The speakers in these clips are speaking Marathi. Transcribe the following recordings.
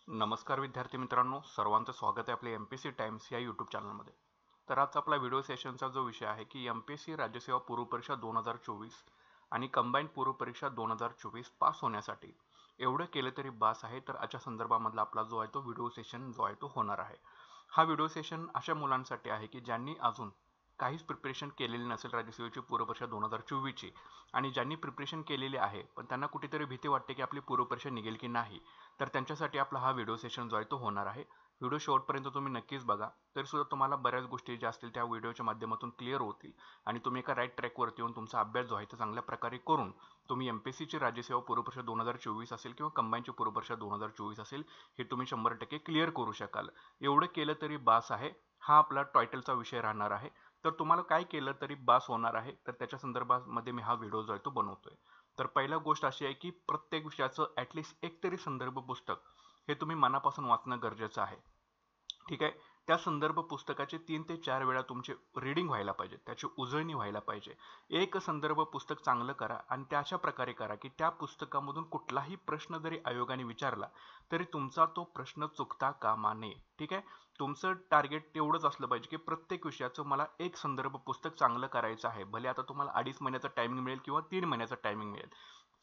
नमस्कार विद्यार्थी मित्रांनो, सर्वांचं स्वागत आहे आपल्या MPSC टाइम्स या यूट्यूब चॅनलमध्ये. तर आजचा आपला व्हिडिओ सेशनचा जो विषय आहे की MPSC राज्यसेवा पूर्व परीक्षा 2024 आणि कंबाईंड पूर्व परीक्षा 2024 पास होण्यासाठी एवढं केलं तरी बास आहे. तर आजच्या संदर्भामधला आपला जो आहे तो व्हिडिओ सेशन जो आहे तो होणार आहे. हा व्हिडिओ सेशन अशा मुलांसाठी आहे की ज्यांनी अजून काहीच प्रिपरेशन केलेली नसेल राज्यसेवेची पूर्व परीक्षा 2024 ची, आणि ज्यांनी प्रिपरेशन केलेली आहे पण त्यांना कुठेतरी भीती वाटते की आपली पूर्व परीक्षा निघेल की नाही. तर त्यांच्यासाठी आपला हा व्हिडिओ सेशन जो आहे तो होणार आहे. व्हिडिओ शेवटपर्यंत तुम्ही नक्कीच बघा, तरी सुद्धा तुम्हाला बऱ्याच गोष्टी ज्या असतील त्या व्हिडिओच्या माध्यमातून क्लिअर होतील आणि तुम्ही एका राईट ट्रॅकवरती येऊन तुमचा अभ्यास जो आहे तो चांगल्या प्रकारे करून तुम्ही MPSCची राज्यसेवा पूर्व परीक्षा 2024 असेल किंवा कंबाईनची पूर्व परीक्षा 2024 असेल हे तुम्ही 100% क्लिअर करू शकाल. एवढं केलं तरी बास आहे, हा आपला टायटलचा विषय राहणार आहे. तर तुम्हाला काय केलं तरी बास होणार आहे, तर त्याच्या संदर्भामध्ये मी हा व्हिडिओ जो आहे तो बनवतोय. तर पहिला गोष्ट अशी आहे की प्रत्येक विषयाचं ॲटलिस्ट एक तरी संदर्भ पुस्तक हे तुम्ही मनापासून वाचणं गरजेचं आहे. ठीक आहे. त्या संदर्भ पुस्तकाचे 3 ते 4 वेळा तुमचे रीडिंग व्हायला पाहिजे, त्याची उजळणी व्हायला पाहिजे. एक संदर्भ पुस्तक चांगलं करा आणि त्या अशा प्रकारे करा की त्या पुस्तकामधून कुठलाही प्रश्न जरी आयोगाने विचारला तरी तुमचा तो प्रश्न चुकता कामा नये. ठीक आहे. तुमचं टार्गेट तेवढंच असलं पाहिजे की प्रत्येक विषयाचं मला एक संदर्भ पुस्तक चांगलं करायचं आहे. भले आता तुम्हाला 2.5 महिन्याचा टायमिंग मिळेल किंवा 3 महिन्याचा टायमिंग मिळेल.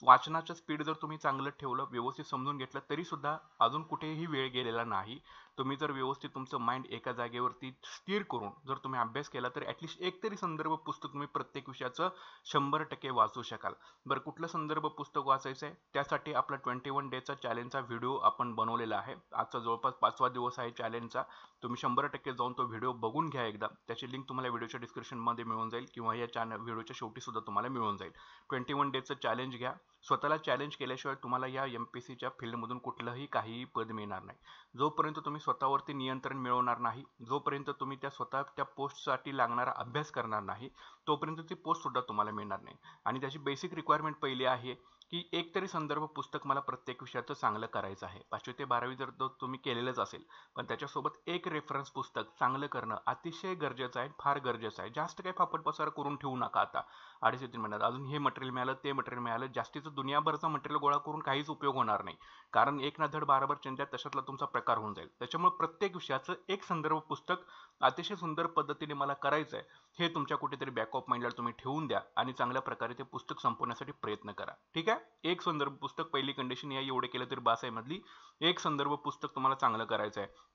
वाचनाचं स्पीड जर तुम्ही चांगलं ठेवलं, व्यवस्थित समजून घेतलं, तरी सुद्धा अजून कुठेही वेळ गेलेला नाही. तुम्ही जर व्यवस्थित तुमचं माइंड एका जागेवरती स्थिर करून जर तुम्ही अभ्यास केला तर ॲटलिस्ट एक तरी संदर्भ पुस्तक तुम्ही प्रत्येक विषयाचं 100% वाचू शकाल. बरं, कुठलं संदर्भ पुस्तक वाचायचं आहे त्यासाठी आपला 21 डेचा चॅलेंजचा व्हिडिओ आपण बनवलेला आहे. आजचा जवळपास 5वा दिवस आहे चॅलेंजचा. तुम्ही 100% जाऊन तो व्हिडिओ बघून घ्या एकदा. त्याची लिंक तुम्हाला व्हिडिओच्या डिस्क्रिप्शनमध्ये मिळून जाईल किंवा या व्हिडिओच्या शेवटी सुद्धा तुम्हाला मिळून जाईल. 21 डेचं चॅलेंज घ्या. स्वतःला चॅलेंज केल्याशिवाय तुम्हाला या MPSCच्या फील्डमधून कुठलंही काहीही पद मिळणार नाही. जोपर्यंत तुम्ही स्वतःवरती नियंत्रण मिळवणार नाही, जोपर्यंत तुम्ही त्या पोस्टसाठी लागणारा अभ्यास करणार नाही, तोपर्यंत ती पोस्ट सुद्धा तुम्हाला मिळणार नाही. आणि त्याची बेसिक रिक्वायरमेंट पहिली आहे की एक तरी संदर्भ पुस्तक मला प्रत्येक विषयाचं चांगलं करायचं आहे. 5वी ते 12वी जर तुम्ही केलेलंच असेल, पण त्याच्यासोबत एक रेफरन्स पुस्तक चांगलं करणं अतिशय गरजेचं आहे, फार गरजेचं आहे. जास्त काही फापट पसार करून ठेवू नका आता 2.5 ते 3 महिन्यात. अजून हे मटेरियल मिळालं, ते मटेरियल मिळालं, जास्तीचं दुनियाभरचं मटेरियल गोळा करून काहीच उपयोग होणार नाही. कारण एक ना धड बाराबर चंद्या तशातला तुमचा प्रकार होऊन जाईल. त्याच्यामुळे प्रत्येक विषयाचं एक संदर्भ पुस्तक अतिशय सुंदर पद्धतीने मला करायचं आहे हे तुमच्या कुठेतरी बॅक ऑफ माइंडला तुम्ही ठेवून द्या आणि चांगल्या प्रकारे ते पुस्तक संपवण्यासाठी प्रयत्न करा. ठीक आहे. एक संदर्भ पुस्तक, पहिली कंडिशन या एवढे केलं तरी बास आहे मधली, एक संदर्भ पुस्तक तुम्हाला चांगलं करायचं आहे.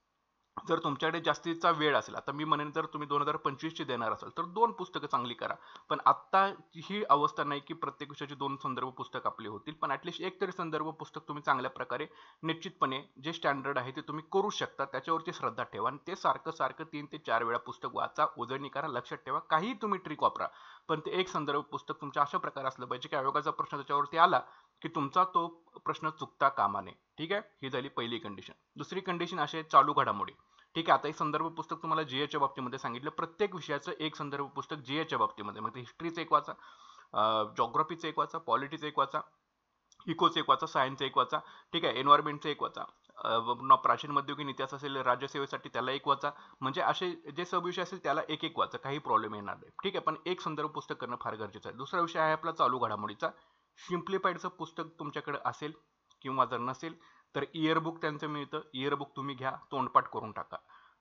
जर तुमच्याकडे जास्तीचा वेळ असेल, आता मी म्हणेन जर तुम्ही 2025 ची देणार असाल तर 2 पुस्तकं चांगली करा. पण आत्ता ही अवस्था नाही की प्रत्येक विषयाची 2 संदर्भ पुस्तक आपली होतील, पण ॲटलिस्ट एक तरी संदर्भ पुस्तक तुम्ही चांगल्या प्रकारे निश्चितपणे जे स्टँडर्ड आहे ते तुम्ही करू शकता, त्याच्यावरती श्रद्धा ठेवा आणि ते सारखं सारखं 3 ते 4 वेळा पुस्तक वाचा, उजळणी करा. लक्षात ठेवा, काहीही तुम्ही ट्रिक वापरा, पण ते एक संदर्भ पुस्तक तुमच्या अशा प्रकारे असलं पाहिजे की आयोगाचा प्रश्न त्याच्यावरती आला की तुमचा तो प्रश्न चुकता कामा नये. ठीक आहे. ही झाली पहिली कंडिशन. दुसरी कंडिशन अशी आहे, चालू घडामोडी. ठीक आहे. आता एक संदर्भ पुस्तक तुम्हाला GAच्या बाबतीमध्ये सांगितलं, प्रत्येक विषयाचं एक संदर्भ पुस्तक GAच्या बाबतीमध्ये, मग हिस्ट्रीचं एक वाचा, जॉग्राफीचं एक वाचा, पॉलिटीचं एक वाचा, इकोचं एक वाचा, सायन्सचं एक वाचा. ठीक आहे. एन्व्हायरमेंटचं एक वाचा, प्राचीन मध्ययुगीन इतिहास असेल राज्यसेवेसाठी त्याला एक वाचा. म्हणजे असे जे सब विषय असेल त्याला एक एक वाचा, काही प्रॉब्लेम येणार नाही. ठीक आहे. पण एक संदर्भ पुस्तक करणं फार गरजेचं आहे. दुसरा विषय आहे आपला चालू घडामोडीचा. सिम्प्लिफाईडचं पुस्तक तुमच्याकडे असेल किंवा जर नसेल तर इयरबुक त्यांचं मिळतं, इयरबुक तुम्ही घ्या, तोंडपाठ करून टाका.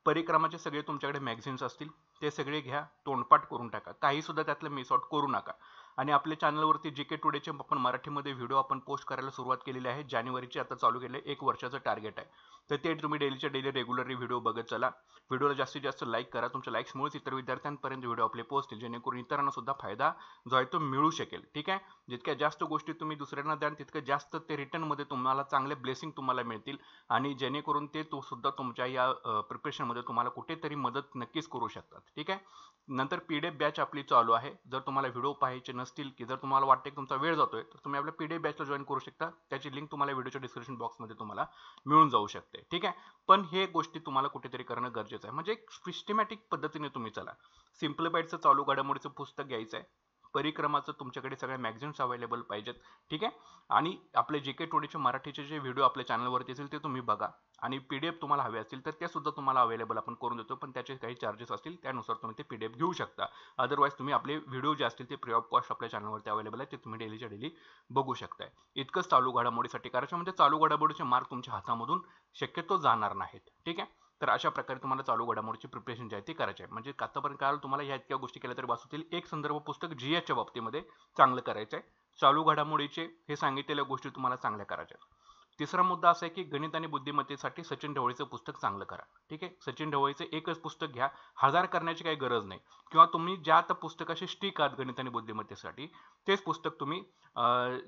परिक्रमाचे सगळे तुमच्याकडे मॅगझिन्स असतील ते सगळे घ्या, तोंडपाठ करून टाका. काही सुद्धा त्यातलं मिस आउट करू नका. आणि आपल्या चॅनलवरती GK टुडेचे आपण मराठीमध्ये व्हिडिओ आपण पोस्ट करायला सुरुवात केलेली आहे. जानेवारीची आता चालू केले, 1 वर्षाचं टार्गेट आहे. तर ते तुम्ही डेलीच्या डेली रेग्युलरली व्हिडिओ बघत चला. व्हिडिओला जास्तीत जास्त लाईक करा. तुमच्या लाईक्समुळेच इतर विद्यार्थ्यांपर्यंत व्हिडिओ आपले पोहोचतील, जेणेकरून इतरांना सुद्धा फायदा जो आहे तो मिळू शकेल. ठीक आहे. जितक्या जास्त गोष्टी तुम्ही दुसऱ्यांना द्याल तितकं जास्त ते रिटर्नमध्ये तुम्हाला चांगले ब्लेसिंग तुम्हाला मिळतील आणि जेणेकरून ते तो सुद्धा तुमच्या या प्रिपरेशनमध्ये तुम्हाला कुठेतरी मदत नक्कीच करू शकतात. ठीक आहे. नंतर PDF बॅच आपली चालू आहे. जर तुम्हाला व्हिडिओ पाहायचे नसतील की जर तुम्हाला वाटते की तुमचा वेळ जातोय तर तुम्ही आपल्या PDF बॅचला जॉईन करू शकता. त्याची लिंक तुम्हाला व्हिडिओच्या डिस्क्रिप्शन बॉक्समध्ये तुम्हाला मिळून जाऊ शकते. ठीक आहे. पण हे गोष्टी तुम्हाला कुठेतरी करणं गरजेचं आहे. म्हणजे एक सिस्टमॅटिक पद्धतीने तुम्ही चला. सिम्प्लिफाईडचं चालू घडामोडीचं पुस्तक घ्यायचं आहे, परिक्रमाचं तुमच्याकडे सगळ्या मॅगझिन्स अवेलेबल पाहिजेत, ठीक आहे. आणि आपले JK22चे मराठीचे जे व्हिडिओ आपल्या चॅनलवरती असेल ते तुम्ही बघा, आणि PDF तुम्हाला हवे असतील तर ते सुद्धा तुम्हाला अवेलेबल आपण करून देतो, पण त्याचे काही चार्जेस असतील त्यानुसार तुम्ही ते PDF घेऊ शकता. अदरवाईज तुम्ही आपले व्हिडिओ जे असतील ते फ्री ऑफ कॉस्ट आपल्या चॅनलवरती अवेलेबल आहे, ते तुम्ही डेलीच्या डेली बघू शकताय. इतकंच चालू घडामोडीसाठी करायचं, म्हणजे चालू घडामोडीचे मार्क तुमच्या हातामधून शक्यतो जाणार नाहीत, ठीक आहे. तर अशा प्रकारे तुम्हाला चालू घडामोडीची प्रिपरेशन जी आहे ती करायची आहे. म्हणजे आतापर्यंत काय तुम्हाला या इतक्या गोष्टी केल्या तरी बस होतील. एक संदर्भ पुस्तक GSच्या बाबतीमध्ये चांगलं करायचं आहे. चालू घडामोडीचे हे सांगितलेल्या गोष्टी तुम्हाला चांगल्या करायच्या आहेत. तिसरा मुद्दा असा आहे की गणित आणि बुद्धिमत्तेसाठी सचिन ढवळीचं पुस्तक चांगलं करा, ठीक आहे. सचिन ढवळीचं एकच पुस्तक घ्या, 1000 करण्याची काही गरज नाही. किंवा तुम्ही ज्या आता पुस्तकाशी स्टिक आहात गणित आणि बुद्धिमत्तेसाठी, तेच पुस्तक तुम्ही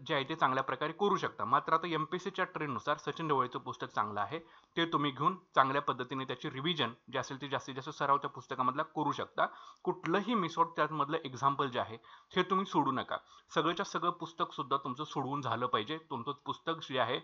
जे आहे ते चांगल्या प्रकारे करू शकता. मात्र आता MPSCच्या ट्रेंडनुसार सचिन ढवळीचं पुस्तक चांगलं आहे, ते तुम्ही घेऊन चांगल्या पद्धतीने त्याची रिव्हिजन जे असेल ते जास्तीत जास्त सराव त्या पुस्तकामधला करू शकता. कुठलंही मिसआउट त्यामधलं एक्झाम्पल जे आहे हे तुम्ही सोडू नका. सगळंच्या सगळं पुस्तक सुद्धा तुमचं सोडवून झालं पाहिजे. तुमचं पुस्तक जे आहे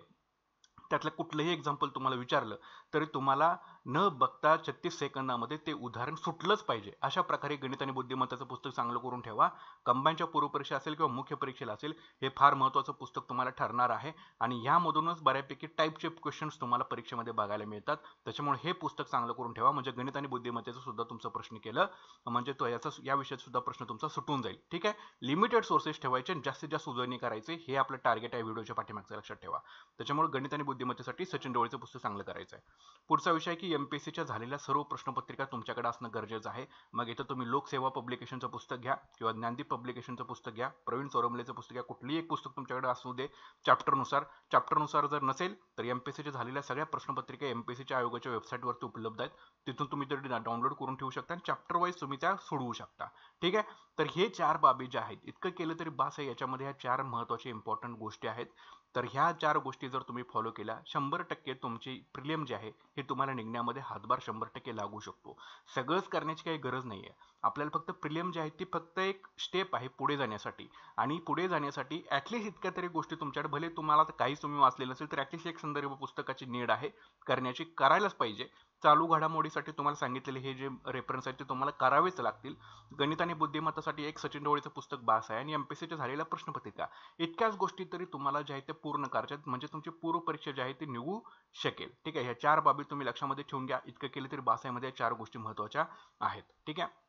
त्यातलं कुठलंही एक्झाम्पल तुम्हाला विचारलं तरी तुम्हाला न बघता 36 सेकंदामध्ये ते उदाहरण सुटलंच पाहिजे. अशा प्रकारे गणित आणि बुद्धिमत्तेचं पुस्तक चांगलं करून ठेवा. कंबाईनच्या पूर्वपरीक्षा असेल किंवा मुख्य परीक्षेला असेल, हे फार महत्त्वाचं पुस्तक तुम्हाला ठरणार आहे आणि यामधूनच बऱ्यापैकी टाईपचे क्वेश्चन्स तुम्हाला परीक्षेमध्ये बघायला मिळतात. त्याच्यामुळे हे पुस्तक चांगलं करून ठेवा, म्हणजे गणित आणि बुद्धिमत्तेचं सुद्धा तुमचं प्रश्न केलं म्हणजे तो या विषयात सुद्धा प्रश्न तुमचा सुटून जाईल, ठीक आहे. लिमिटेड सोर्सेस ठेवायचे, जास्तीत जास्त उजळणी करायचे, हे आपलं टार्गेट आहे व्हिडिओच्या पाठीमागचं, लक्षात ठेवा. त्याच्यामुळे गणित आणि बुद्धिमत्तेसाठी सचिन ढवळीचं पुस्तक चांगलं करायचं आहे. पुढचा विषय की MPSCच्या झालेल्या सर्व प्रश्नपत्रिका तुमच्याकडे असणं गरजेचं आहे. मग इथं तुम्ही लोकसेवा पब्लिकेशनचं पुस्तक घ्या किंवा ज्ञानदीप पब्लिकेशनचं पुस्तक घ्या, प्रवीण चोरमलेचं पुस्तक घ्या, कुठलीही एक पुस्तक तुमच्याकडे असू दे चॅप्टरनुसार जर नसेल तर MPSCच्या झालेल्या सगळ्या प्रश्नपत्रिका MPSCच्या आयोगाच्या वेबसाईटवरती उपलब्ध आहेत. तिथून तुम्ही ते डाउनलोड करून ठेवू शकता आणि चॅप्टर वाईज तुम्ही त्या सोडवू शकता, ठीक आहे. तर हे 4 बाबी ज्या आहेत, इतकं केलं तरी बास आहे. याच्यामध्ये ह्या 4 महत्त्वाच्या इम्पॉर्टंट गोष्टी आहेत. तर ह्या 4 गोष्टी जर तुम्ही फॉलो केल्या, 100% तुमची प्रिलिम जे आहे हे तुम्हाला निघण्यामध्ये हातभार 100% लागू शकतो. सगळंच करण्याची काही गरज नाही आहे. आपल्याला फक्त प्रिलिम जे आहे ती फक्त एक स्टेप आहे पुढे जाण्यासाठी, आणि पुढे जाण्यासाठी ॲटलिस्ट इतक्या तरी गोष्टी तुमच्याकडे, भले तुम्हाला काहीच तुम्ही वाचलेलं असेल तर ॲटलिस्ट एक संदर्भ पुस्तकाची नीड आहे, करायलाच पाहिजे. चालू घडामोडीसाठी तुम्हाला सांगितलेले हे जे रेफरन्स आहेत ते तुम्हाला करावेच लागतील. गणित आणि बुद्धिमत्तेसाठी एक सचिन ढवळीचं पुस्तक बास आहे, आणि MPSCच्या झालेल्या प्रश्नपत्रिका, इतक्याच गोष्टी तरी तुम्हाला जे आहे ते पूर्ण करायच्या, म्हणजे तुमची पूर्व परीक्षा जी आहे ती निघू शकेल, ठीक आहे. ह्या 4 बाबी तुम्ही लक्षामध्ये ठेवून घ्या. इतकं केलं तरी बास आहे, मध्ये 4 गोष्टी महत्त्वाच्या आहेत, ठीक आहे.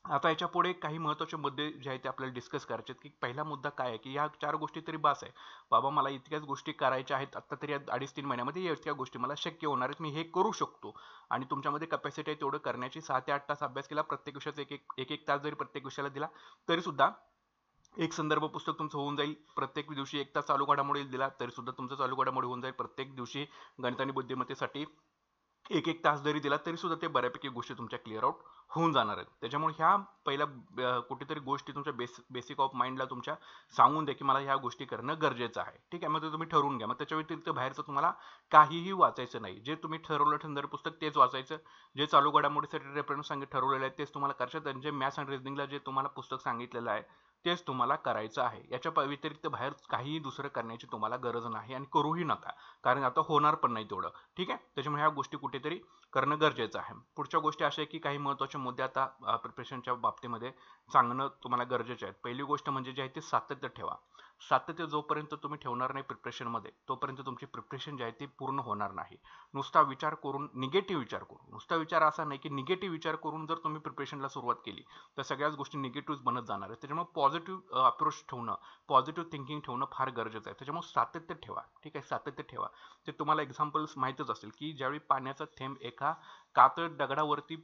आता याच्या पुढे काही महत्त्वाचे मुद्दे जे आहेत ते आपल्याला डिस्कस करायचे आहेत, की पहिला मुद्दा काय आहे की ह्या 4 गोष्टी तरी बास आहे. बाबा मला इतक्याच गोष्टी करायच्या आहेत आता तरी, या 2.5-3 महिन्यामध्ये या इतक्या गोष्टी मला शक्य होणार आहेत, मी हे करू शकतो. आणि तुमच्यामध्ये कॅपॅसिटी आहे तेवढं करण्याची. 6 ते 8 तास अभ्यास केला, प्रत्येक विषयाचा एक तास जरी प्रत्येक विषयाला दिला तरी सुद्धा एक संदर्भ पुस्तक तुमचं होऊन जाईल. प्रत्येक दिवशी 1 तास चालू घडामोडी दिला तरी सुद्धा तुमचं चालू घडामोडी होऊन जाईल. प्रत्येक दिवशी गणित आणि बुद्धिमत्तेसाठी एक तास जरी दिला तरी सुद्धा ते बऱ्यापैकी गोष्टी तुमच्या क्लिअर आउट होऊन जाणार आहेत. त्याच्यामुळे ह्या पहिल्या कुठेतरी गोष्टी तुमच्या बेसिक ऑफ माइंडला तुमच्या सांगून द्या की मला ह्या गोष्टी करणं गरजेचं आहे, ठीक आहे. मग ते तुम्ही ठरवून घ्या. मग त्याच्या व्यतिरिक्त बाहेरचं तुम्हाला काहीही वाचायचं नाही. जे तुम्ही ठरवलं संदर्भ पुस्तक तेच वाचायचं. जे चालू घडामोडीसाठी रेफरन्स ठरवलेलं आहे तेच तुम्हाला करायचं, आणि जे मॅथ्स अँड रिझनिंगला जे तुम्हाला पुस्तक सांगितलेलं आहे तेच तुम्हाला करायचं आहे. याच्या व्यतिरिक्त बाहेर काहीही दुसरं करण्याची तुम्हाला गरज नाही, आणि करूही नका, कारण आता होणार पण नाही तेवढं, ठीक आहे. त्याच्यामुळे ह्या गोष्टी कुठेतरी करणं गरजेचं आहे. पुढच्या गोष्टी अशा आहे की काही महत्त्वाचे मुद्दे आता प्रिपरेशनच्या बाबतीमध्ये सांगणं तुम्हाला गरजेचे आहेत. पहिली गोष्ट म्हणजे जे आहे ते सातत्य ठेवा. सातत्य जोपर्यंत तुम्ही ठेवणार नाही प्रिपरेशनमध्ये, तोपर्यंत तुमची प्रिपरेशन जी आहे ती पूर्ण होणार नाही. नुसता विचार करून, निगेटिव्ह विचार करून, नुसता विचार असा नाही की निगेटिव्ह विचार करून जर तुम्ही प्रिपरेशनला सुरुवात केली तर सगळ्याच गोष्टी निगेटिव्ह बनत जाणार आहेत. त्याच्यामुळे पॉझिटिव्ह अप्रोच ठेवणं, पॉझिटिव्ह थिंकिंग ठेवणं फार गरजेचं आहे. त्याच्यामुळे सातत्य ठेवा, ठीक आहे. सातत्य ठेवा. ते तुम्हाला एक्झाम्पल्स माहीतच असेल की ज्यावेळी पाण्याचा थेंब एका कातळ दगडावरती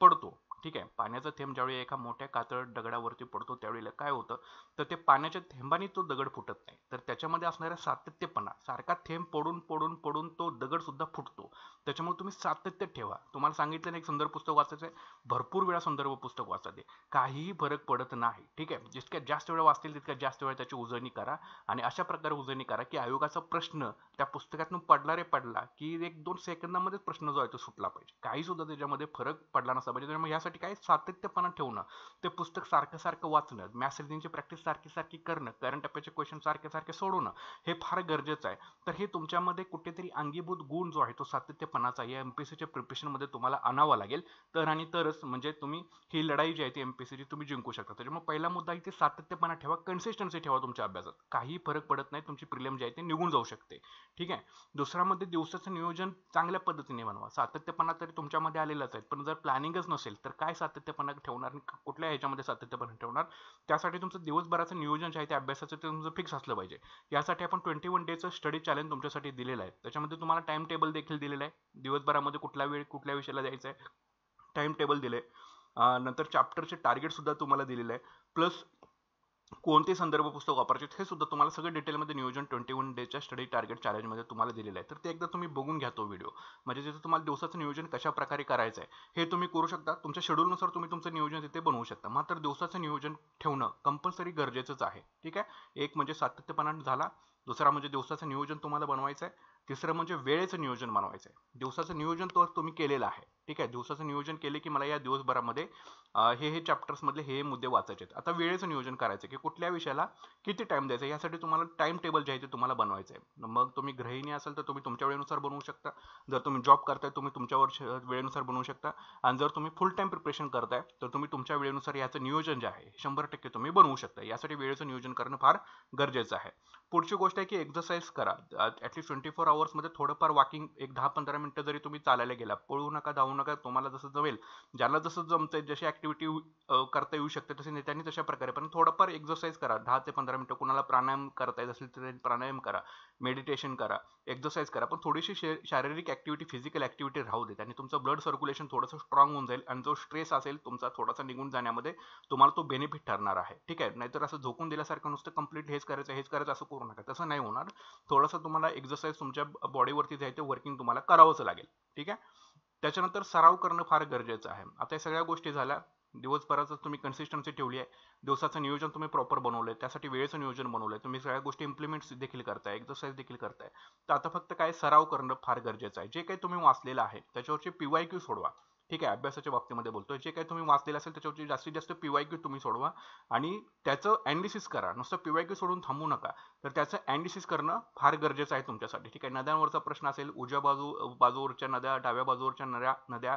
पडतो, ठीक आहे. पाण्याचा थेंब ज्यावेळी एका मोठ्या कातळ दगडावरती पडतो त्यावेळेला काय होतं, तर ते पाण्याच्या थेंबाने तो दगड फुटत नाही, तर त्याच्यामध्ये असणाऱ्या सातत्यपणा, सारखा थेंब पडून पडून पडून तो दगड सुद्धा फुटतो. त्याच्यामुळे तुम्ही सातत्य ठेवा. तुम्हाला सांगितलं नाही एक संदर्भ पुस्तक वाचायचं आहे, भरपूर वेळा संदर्भ पुस्तक वाचा, ते काहीही फरक पडत नाही, ठीक आहे. जितक्या जास्त वेळा वाचतील तितक्या जास्त वेळा त्याची उजळणी करा, आणि अशा प्रकारे उजळणी करा की आयोगाचा प्रश्न त्या पुस्तकातून पडला की 1-2 सेकंदामध्येच प्रश्न जो आहे तो सुटला पाहिजे, काही सुद्धा त्याच्यामध्ये फरक पडला नसला पाहिजे. त्यामुळे यासाठी त्यासाठी काय सातत्यपणा ठेवणं, ते पुस्तक सारखं सारखं वाचणं, मॅथ्स रिझनिंगची प्रॅक्टिस सारखी सारखी करणं, करंट अफेअरचे क्वेश्चन सारखे सारखे सोडवणं हे फार गरजेचं आहे. तर हे तुमच्यामध्ये कुठेतरी अंगीभूत गुण जो आहे तो सातत्यपणाचा या एमपीएससीच्या प्रिपरेशनमध्ये तुम्हाला आणावा लागेल. तर आणि तरच म्हणजे तुम्ही ही लढाई जी आहे ती एमपीएससीची तुम्ही जिंकू शकता. त्याच्यामुळे पहिला मुद्दा इथे सातत्यपणा ठेवा, कन्सिस्टन्सी ठेवा तुमच्या अभ्यासात. काही फरक पडत नाही, तुमची प्रिलिम जी आहे ती निघून जाऊ शकते. ठीक आहे. दुसरा मध्ये दिवसाचं नियोजन चांगल्या पद्धतीने बनवा. सातत्यपणा तरी तुमच्यामध्ये आलेलाच आहे, पण जर प्लॅनिंगच नसेल तर काय सातत्यपणा ठेवणार, कुठल्या ह्याच्यामध्ये सातत्यपणा ठेवणार. त्यासाठी तुमचं दिवसभराचं नियोजन जे आहे ते अभ्यासाचं ते तुमचं फिक्स असलं पाहिजे. यासाठी आपण 21 डेचं स्टडी चॅलेंज तुमच्यासाठी दिलेलं आहे. त्याच्यामध्ये तुम्हाला टाइम टेबल देखील दिलेलं आहे. दिवसभरामध्ये कुठला वेळ कुठल्या विषयाला द्यायचा आहे टाइम टेबल दिले. नंतर चॅप्टरचे टार्गेट सुद्धा तुम्हाला दिलेलं आहे. प्लस कोणते संदर्भ पुस्तक वापरायचे हे सुद्धा तुम्हाला सगळं डिटेलमध्ये नियोजन 21 डेच्या स्टडी टार्गेट चॅलेंजमध्ये तुम्हाला दिलेलं आहे. तर ते एकदा तुम्ही बघून घ्या तो व्हिडिओ, म्हणजे तिथे तुम्हाला दिवसाचं नियोजन कशा प्रकारे करायचं आहे हे तुम्ही करू शकता. तुमच्या शेड्यूलनुसार तुम्ही तुमचं नियोजन तिथे बनवू शकता. मात्र दिवसाचं नियोजन ठेवणं कंपल्सरी गरजेचंच आहे. ठीक आहे. एक म्हणजे सातत्यपणा झाला, दुसरा म्हणजे दिवसाचं नियोजन तुम्हाला बनवायचं आहे, तिसरं म्हणजे वेळेचं नियोजन बनवायचं आहे. दिवसाचं नियोजन तर तुम्ही केलेलं आहे. ठीक आहे. दिवसाचं नियोजन केले की मला या दिवसभरामध्ये हे चॅप्टर्स मधले हे मुद्दे वाचायचे आहेत. आता वेळेचं नियोजन करायचं की कुठल्या विषयाला किती टाइम द्यायचा, यासाठी तुम्हाला टाइम टेबल जे आहे ते तुम्हाला बनवायचं आहे. मग तुम्ही गृहिणी असाल तर तुम्ही तुमच्या वेळेनुसार बनवू शकता. जर तुम्ही जॉब करताय तुम्ही तुमच्या वेळेनुसार बनवू शकता. आणि जर तुम्ही फुल टाइम प्रिपरेशन करताय तर तुम्ही तुमच्या वेळेनुसार याचं नियोजन जे आहे 100% तुम्ही बनवू शकता. यासाठी वेळेचं नियोजन करणं फार गरजेचं आहे. पुढची गोष्ट आहे की एक्सरसाइज करा. ॲटलीस्ट 24 आवर्समध्ये थोडंफार वॉकिंग एक 10-15 मिनिटं जरी तुम्ही चालायला गेला, पळू नका, धावू नका, तुम्हाला जसं जमेल, ज्याला जसं जमतंय, जशी ऍक्टिव्हिटी करता येऊ शकते तसे नेत्यांनी तशा प्रकारे, पण थोडंफार एक्सरसाइज करा 10 ते 15 मिनिटं. कुणाला प्राणायाम करता येत असेल तर प्राणायाम करा, मेडिटेशन करा, एक्सरसाइज करा, पण थोडीशी शारीरिक ऍक्टिव्हिटी, फिजिकल ऍक्टिव्हिटी राहू देत आणि तुमचं ब्लड सर्क्युलेशन थोडंसं स्ट्रॉंग होऊन जाईल आणि जो स्ट्रेस असेल तुमचा थोडासा निघून जाण्यामध्ये तुम्हाला तो बेनिफिट ठरणार आहे. ठीक आहे. नाहीतर असं झोकून दिल्यासारखं नुसतं कंप्लीट हेच करायचं असं करू नका, तसं नाही होणार. थोडंसं तुम्हाला एक्सरसाइज तुमच्या बॉडीवरती जे आहे ते वर्किंग तुम्हाला करावंच लागेल. ठीक आहे. त्याच्यानंतर सराव करणं फार गरजेचं आहे. आता या सगळ्या गोष्टी झाल्या. दिवसभराचं तुम्ही कन्सिस्टन्सी ठेवली आहे, दिवसाचं नियोजन तुम्ही प्रॉपर बनवलंय, त्यासाठी वेळेचं नियोजन बनवलंय, तुम्ही सगळ्या गोष्टी इम्प्लिमेंट देखील करताय, एक्सरसाइज देखील करताय. तर आता फक्त काय सराव करणं फार गरजेचं आहे. जे काही तुम्ही वाचलेलं आहे त्याच्यावरचे PYQ सोडवा. ठीक आहे. अभ्यासाच्या बाबतीमध्ये बोलतोय. जे काही तुम्ही वाचलेलं असेल त्याच्यावरची जास्तीत जास्त PYQ तुम्ही सोडवा आणि त्याचं अनालिसिस करा. नुसतं PYQ सोडून थांबू नका. तर त्याचं अनालिसिस करणं फार गरजेचं आहे तुमच्यासाठी. ठीक आहे. नद्यांवरचा प्रश्न असेल, उजव्या बाजूवरच्या नद्या, डाव्या बाजूवरच्या नद्या,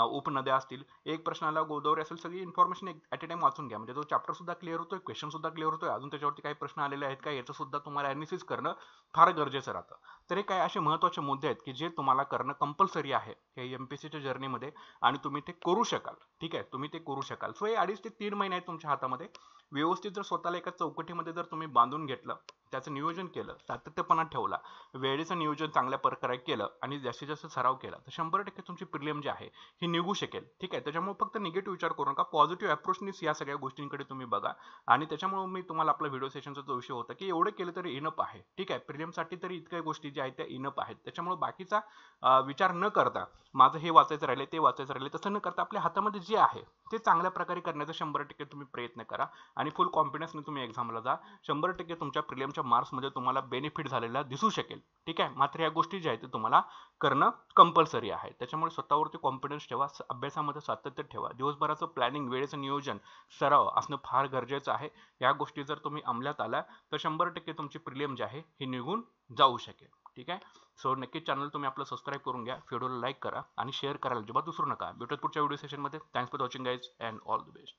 उपनद्या असतील, एक प्रश्न आला गोदावरी असेल, सगळी इन्फॉर्मेशन ॲट अ टाइम वाचून घ्या. म्हणजे तो चॅप्टर सुद्धा क्लिअर होतोय, क्वेश्चन सुद्धा क्लिअर होतोय, अजून त्याच्यावरती काही प्रश्न आलेले आहेत का याचं सुद्धा तुम्हाला अनालिसिस करणं फार गरजेचं राहतं. तर हे काय असे महत्त्वाचे मुद्दे आहेत की जे तुम्हाला करणं कंपल्सरी आहे हे एमपीएससीच्या जर्नीमध्ये आणि तुम्ही ते करू शकाल. ठीक आहे. तुम्ही ते करू शकाल. सो हे 2.5 ते 3 महिने आहेत तुमच्या हातामध्ये. व्यवस्थित जर स्वतःला एका चौकटीमध्ये जर तुम्ही बांधून घेतलं, त्याचं नियोजन केलं, सातत्यपणा ठेवला, वेळेचं नियोजन चांगल्या प्रकारे केलं आणि जास्तीत जास्त सराव केला तर 100% तुमची प्रिलिम जी आहे ही निघू शकेल. ठीक आहे. त्याच्यामुळे फक्त निगेटिव्ह विचार करू नका, पॉझिटिव्ह अप्रोचनीच या सगळ्या गोष्टींकडे तुम्ही बघा. आणि त्याच्यामुळे मी तुम्हाला आपला व्हिडिओ सेशनचा जो विषय होता की एवढं केलं तरी इनफ आहे. ठीक आहे. प्रिलिमसाठी तरी इतक्या गोष्टी ज्या आहेत त्या इनफ आहेत. त्याच्यामुळे बाकीचा विचार न करता माझं हे वाचायचं राहिले ते वाचायचं राहिले तसं न करता आपल्या हातामध्ये जे आहे ते चांगल्या प्रकारे करण्याचा 100% तुम्ही प्रयत्न करा आणि फुल कॉन्फिडन्सने तुम्ही एक्झामला जा. 100% तुमच्या प्रिलिमच्या मार्क्समध्ये तुम्हाला बेनिफिट झालेला दिसू शकेल. ठीक आहे. मात्र या गोष्टी ज्या आहेत ते तुम्हाला करणं कंपल्सरी आहे. त्याच्यामुळे स्वतःवरती कॉन्फिडन्स ठेवा, अभ्यासामध्ये सातत्य ठेवा, दिवसभराचं प्लॅनिंग, वेळेचं नियोजन, सराव असणं फार गरजेचं आहे. या गोष्टी जर तुम्ही अंमलात आल्या तर 100% तुमची प्रिलिम जी आहे ही निघून जाऊ शकेल. ठीक आहे. सो नक्कीच चॅनल तुम्ही आपलं सबस्क्राईब करून घ्या, व्हिडिओला लाईक करा आणि शेअर करायला अजिबात विसरू नका. भेटूयात पुढच्या व्हिडिओ सेशनमध्ये. Thanks for watching guys and all the best.